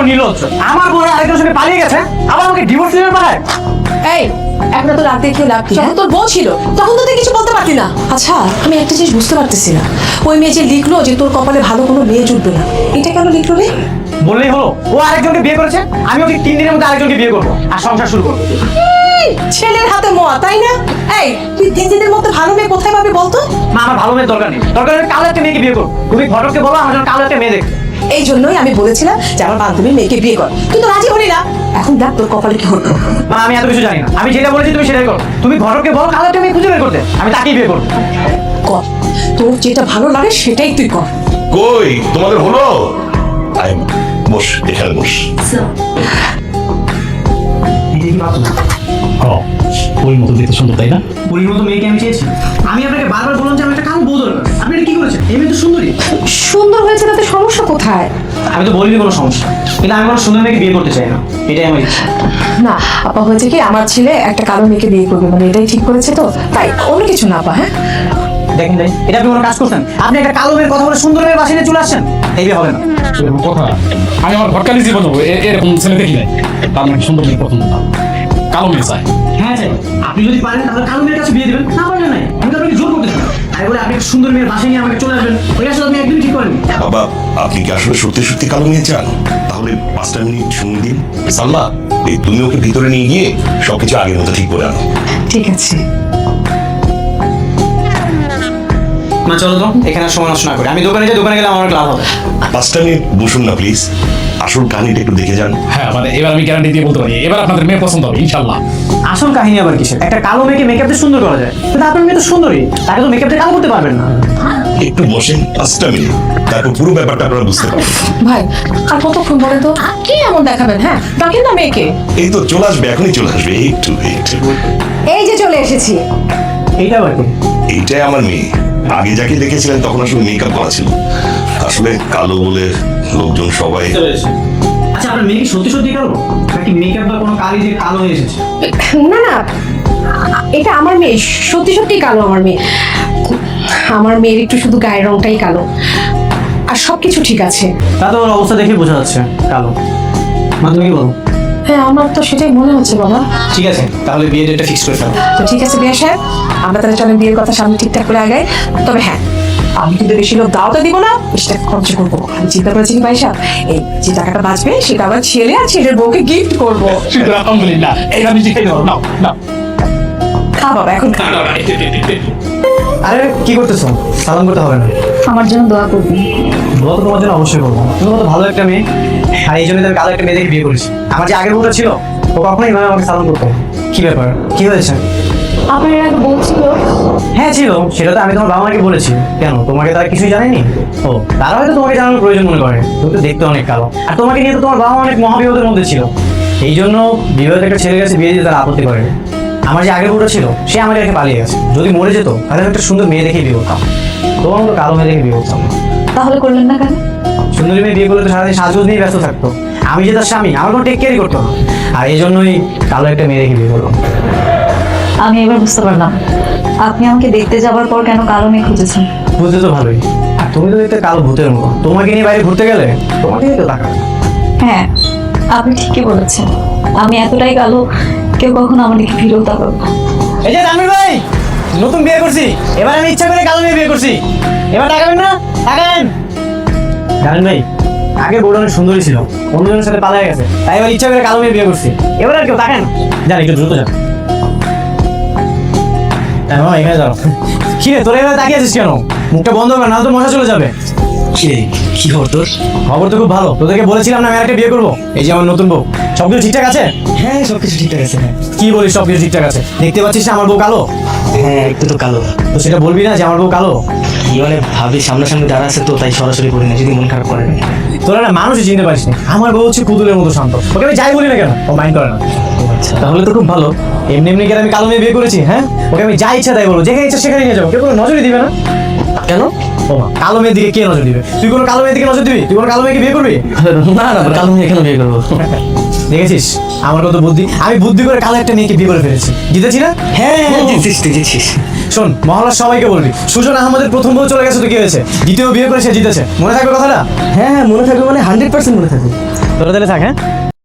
নির্লজ্জ। আমার বোন আরেকজনের সঙ্গে পালিয়ে গেছে, আবার আমাকে ডিভোর্স দিতে পাঠায়। এই এখন তো রাত দেখে লাভ কি? যখন তোর বউ ছিল তখন তো তুই কিছু বলতে পারতি না। আচ্ছা আমি একটা জিনিস বুঝতে পারতেছি না, ওই মেয়ে যে লিখলো যে তোর কপালে ভালো কোনো মেয়ে জুটবে না, এটা কেন লিখলো রে? বললেই হলো, ও আরেকজনকে বিয়ে করেছে, আমি ওকে 3 দিনের মধ্যে আরেকজনকে বিয়ে করবো আর সংসার শুরু করবো। ছেলের হাতে মোয়া, তাই না? এই তুই 3 দিনের মধ্যে ভালো মেয়ে কোথায় পাবি বলতো? মা আমার ভালো মেয়ের দরকার নেই, দরকার হলে কালো একটা মেয়েকে বিয়ে করবো। তুমি ঘটককে বলো আমার জন্য কালো একটা মেয়ে দেখতে। এই জন্যই আমি বলেছিলাম যে আমার বান্ধবীর মেয়েকে বিয়ে কর, তুই তো রাজি হলি না। এখন দেখ তোর কপালে কি হতো। মা আমি এত কিছু জানি না, আমি যেটা বলেছি তুমি সেটাই করো। তুমি ঘটককে বলো কালো একটা মেয়ে খুঁজে বের করতে, আমি তাকেই বিয়ে করবো। কর, তোর যেটা ভালো লাগে সেটাই তুই কর। কই তোমাদের হলো? বস এখানে বস। ওই মতো দেখতে সুন্দর, তাই না? ওই মতো মেয়েকে আমি চেয়েছি। আমি আপনাকে বারবার বললাম যে আমি একটা কালো বউ দরকার, আপনি এটা কি করেছেন? এই মেয়ে তো সুন্দরী। সুন্দর হয়েছে তাতে সমস্যা কোথায়? আমি তো বলিনি কোনো সমস্যা, কিন্তু আমি কোনো সুন্দর মেয়েকে বিয়ে করতে চাই না, এটাই আমার ইচ্ছা। না আপা, হয়েছে কি আমার ছেলে একটা কালো মেয়েকে বিয়ে করবে, মানে এটাই ঠিক করেছে, তো তাই অন্য কিছু না আপা। হ্যাঁ দেখেন ভাই, এটা আপনি কোনো কাজ করছেন? আপনি একটা কালো মেয়ের কথা বলে সুন্দর মেয়ের বাসায় নিয়ে চলে আসছেন, এই বিয়ে হবে না। এরকম কথা আমি আমার ঘরকালি জীবন এরকম ছেলে দেখি নাই। তার মানে সুন্দর মেয়ে পছন্দ না, কালো মেয়ে চাই। হ্যাঁ চাই, আপনি যদি পারেন তাহলে কালো মেয়ের কাছে বিয়ে দেবেন, না পারলে নাই। আমি তো আপনাকে জোর করতেছি না, তাই বলে আপনি একটা সুন্দর মেয়ের বাসায় নিয়ে আমাকে চলে আসবেন, ওই আসলে আপনি একদমই ঠিক করেননি। বাবা আপনি কি আসলে সত্যি সত্যি কালো মেয়ে চান? তাহলে 5টা মিনিট শুনে দিন। সালমা এই তুমি ওকে ভিতরে নিয়ে গিয়ে সবকিছু আগের মতো ঠিক করে আনো। ঠিক আছে। মা চলো তো, এখানে সময় নষ্ট না করে আমি দোকানে যাই, দোকানে গেলে আমার লাভ হবে। 5টা মিনিট বসুন না প্লিজ, আসল কাহিনীটা একটু দেখে যান। হ্যাঁ মানে এবার আমি গ্যারান্টি দিয়ে বলতে পারি এবার আপনাদের মেয়ে পছন্দ হবে ইনশাল্লাহ। আসল কাহিনী আবার কিসের? একটা কালো মেয়েকে মেকআপ দিয়ে সুন্দর করা যায়, কিন্তু আপনার মেয়ে তো সুন্দরী, তাকে তো মেকআপ দিয়ে কালো করতে পারবেন না। একটু বসেন 5টা মিনিট, তারপর পুরো ব্যাপারটা আপনারা বুঝতে পারবেন। ভাই আর কতক্ষণ বলেন তো, কি এমন দেখাবেন? হ্যাঁ ডাকেন না মেয়েকে। এই তো চলে আসবে, এখনই চলে আসবে, একটু একটু। এই যে চলে এসেছি। এইটা আবার কি? এইটাই আমার মেয়ে। আগে যাকে দেখেছিলেন তখন আসলে মেকআপ করা ছিল, আসলে কালো বলে লোকজন সবাই। আচ্ছা আপনার মেয়ে কি সত্যি সত্যি কালো, নাকি মেকআপ বা কোনো কালি দিয়ে কালো হয়ে এসেছে? না না, এটা আমার মেয়ে, সত্যি সত্যি কালো আমার মেয়ে। আমার মেয়ের একটু শুধু গায়ের রংটাই কালো, আর সবকিছু ঠিক আছে। তা তো ওর অবস্থা দেখে বোঝা যাচ্ছে কালো। মা তুমি কি বলো? হ্যাঁ আমার তো সেটাই মনে হচ্ছে বাবা। ঠিক আছে তাহলে বিয়ের ডেটটা ফিক্স করে ফেলো। তো ঠিক আছে বিয়ে সাহেব, আমরা তাহলে চলেন বিয়ের কথা সামনে ঠিকঠাক করে আগাই। তবে হ্যাঁ আমি কিন্তু বেশি লোক দাওয়াটা দিব না, বেশি টাকা খরচ করবো। আমি চিন্তা করেছি কি ভাই সাহেব, এই যে টাকাটা বাঁচবে সেটা আবার ছেলে আর ছেলের বউকে গিফট করবো। আলহামদুলিল্লাহ এই আমি শিখাই দেবো, নাও নাও। খা বাবা এখন খা। আরে কি করতেছো? সালাম করতে হবে না। আমার জন্য দোয়া করবেন। দোয়া তো তোমার জন্য অবশ্যই করবো, তুমি কত ভালো একটা মেয়ে, আর এই জন্য আমি কালো একটা মেয়ে দেখে বিয়ে করেছি। আমার যে আগের বউটা ছিল ও কখনোই এভাবে আমাকে সালাম করতো না। কি ব্যাপার, কি হয়েছে? আপনার এর আগে বলছিল। হ্যাঁ ছিল, সেটা তো আমি তোমার বাবা মাকে বলেছি। কেন তোমাকে তারা কিছুই জানেনি? ও তারা হয়তো তোমাকে জানানোর প্রয়োজন মনে করে, তুমি তো দেখতে অনেক কালো, আর তোমাকে নিয়ে তো তোমার বাবা অনেক মহাবিপদের মধ্যে ছিল। এই জন্য বিবাহিত একটা ছেলের কাছে বিয়ে দিতে তারা আপত্তি করে। আমার যে আগের বউটা ছিল সে আমাকে রেখে পালিয়ে গেছে, যদি মরে যেত তাহলে আমি একটা সুন্দর মেয়ে দেখে বিয়ে করতাম, তোমার মতো কালো মেয়ে দেখে বিয়ে করতাম না। তাহলে করলেন না কেন? সুন্দরী মেয়ে বিয়ে করলে তো সারাদিন সাজগোজ নিয়ে ব্যস্ত থাকতো, আমি যে তার স্বামী আমার কোনো টেক কেয়ারই করতো না, আর এই জন্যই কালো একটা মেয়ে দেখে বিয়ে করলাম। আমি এবার বুঝতে পারলাম আপনি আমাকে দেখতে যাবার পর কেন কালো মেয়ে খুঁজেছেন। বুঝতে তো ভালোই, আর তুমি তো দেখতে কালো ভূতের মতো, তোমাকে নিয়ে বাইরে ঘুরতে গেলে তোমাকে তো তাকাবে। হ্যাঁ আপনি ঠিকই বলেছেন, আমি এতটাই কালো কেউ কখনো আমার দিকে ফিরেও তাকাবে না। এই যে তানভীর ভাই, নতুন বিয়ে করছি, এবার আমি ইচ্ছা করে কালো মেয়ে বিয়ে করছি, এবার তাকাবেন না? তাকাবেন। জানেন ভাই আগে বউটা অনেক সুন্দরী ছিল, অন্যজনের সাথে পালিয়ে গেছে, তাই এবার ইচ্ছা করে কালো মেয়ে বিয়ে করছি, এবার আর কেউ তাকায় না। জান একটু দ্রুত যান। হ্যাঁ এখানে যাও। কি রে তোরা এবার তাকিয়ে আছিস কেন? মুখটা বন্ধ কর, না তো মশা চলে যাবে। কি খবর তোর? খবর তো খুব ভালো, তোদেরকে বলেছিলাম না আমি একটা বিয়ে করবো, এই যে আমার নতুন বউ। সবকিছু ঠিকঠাক আছে? হ্যাঁ সবকিছু ঠিকঠাক আছে। হ্যাঁ কি বলিস সবকিছু ঠিকঠাক আছে? দেখতে পাচ্ছিস না আমার বউ কালো? হ্যাঁ একটু তো কালো। তো সেটা বলবি না যে আমার বউ কালো? কি মানে ভাবি সামনাসামনি দাঁড়া আছে তো তাই সরাসরি বলি না, যদি মন খারাপ করে। তোরা না মানুষই চিনতে পারিস না, আমার বউ হচ্ছে পুতুলের মতো শান্ত, ওকে আমি যাই বলি না কেন ও মাইন্ড করে না। আচ্ছা তাহলে তো খুব ভালো, এমনি এমনি গেলে আমি কালো মেয়ে বিয়ে করেছি। হ্যাঁ ওকে আমি যা ইচ্ছা তাই বলবো, যেখানে ইচ্ছা সেখানে নিয়ে যাবো, কেউ কোনো নজরই দিবে না। কেন? ও মা, কালো মেয়ের দিকে কে নজর দিবে? তুই কোনো কালো মেয়ের দিকে নজর দিবি? তুই কোনো কালো মেয়েকে বিয়ে করবি? না না কালো মেয়ে কেন বিয়ে করবো? দেখেছিস আমার কত বুদ্ধি, আমি বুদ্ধি করে কালো একটা মেয়েকে বিয়ে করে ফেলেছি, জিতেছি না? হ্যাঁ জিতছিস তুই জিতছিস। শোন মহল্লার সবাইকে বলবি সুজন আহমদের প্রথম বউ চলে গেছে তো কি হয়েছে, দ্বিতীয় বিয়ে করে সে জিতেছে, মনে থাকবে কথাটা? হ্যাঁ মনে থাকবে, মানে 100% মনে থাকবে। তোরা তাহলে থাক, হ্যাঁ?